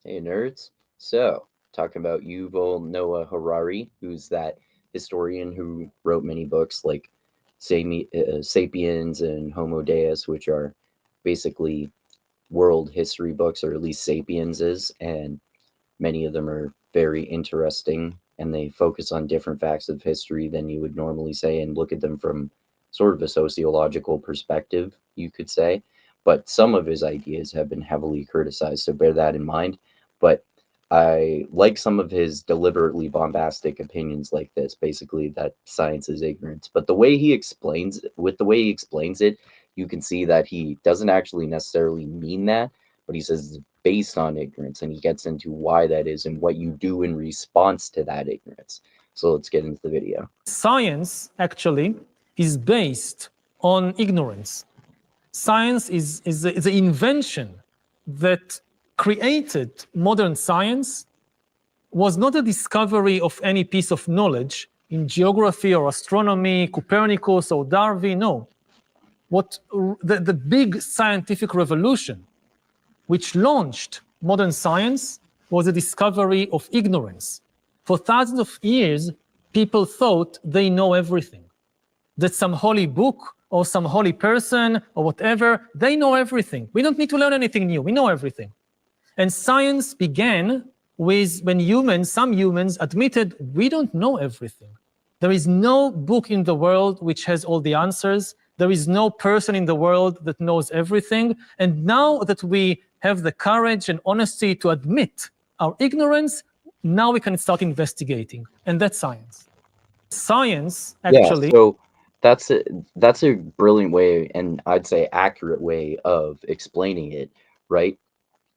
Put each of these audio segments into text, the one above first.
Hey nerds. So, talking about Yuval Noah Harari, who's that historian who wrote many books like Sapiens and Homo Deus, which are basically world history books, or at least Sapiens is, and many of them are very interesting and they focus on different facts of history than you would normally say and look at them from sort of a sociological perspective, you could say. But some of his ideas have been heavily criticized, so bear that in mind. But I like some of his deliberately bombastic opinions like this, basically that science is ignorance. But the way he explains it, you can see that he doesn't actually necessarily mean that, but he says it's based on ignorance, and he gets into why that is and what you do in response to that ignorance. So let's get into the video. Science actually is based on ignorance. Science is the invention that created modern science was not a discovery of any piece of knowledge in geography or astronomy, Copernicus or Darwin, no. The big scientific revolution which launched modern science was the discovery of ignorance. For thousands of years, people thought they know everything, that some holy book or some holy person or whatever, they know everything. We don't need to learn anything new, we know everything. And science began with when some humans admitted we don't know everything. There is no book in the world which has all the answers. There is no person in the world that knows everything. And now that we have the courage and honesty to admit our ignorance, now we can start investigating. And that's science. Science, actually. Yeah, so that's a brilliant way, and I'd say accurate way of explaining it, right?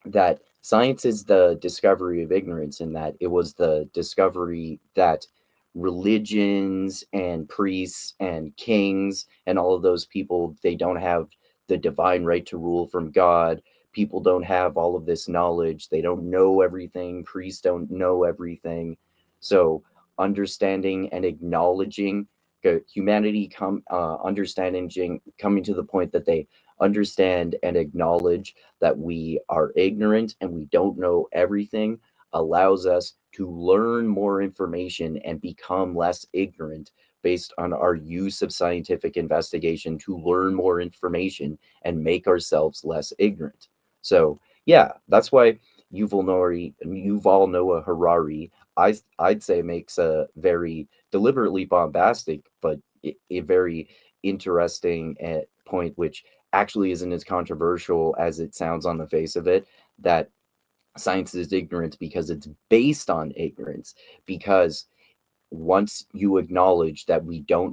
That science is the discovery of ignorance, and that it was the discovery that religions and priests and kings and all of those people, they don't have the divine right to rule from God. People don't have all of this knowledge. They don't know everything. Priests don't know everything. So understanding and acknowledging humanity understanding, coming to the point that they understand and acknowledge that we are ignorant and we don't know everything, allows us to learn more information and become less ignorant based on our use of scientific investigation to learn more information and make ourselves less ignorant. So yeah, that's why Yuval Noah Harari, I'd say, makes a very deliberately bombastic but a very interesting point, which actually isn't as controversial as it sounds on the face of it, that science is ignorance because it's based on ignorance. Because once you acknowledge that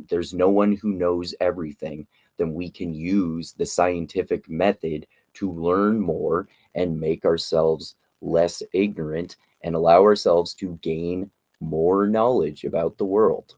there's no one who knows everything, then we can use the scientific method to learn more and make ourselves less ignorant and allow ourselves to gain more knowledge about the world.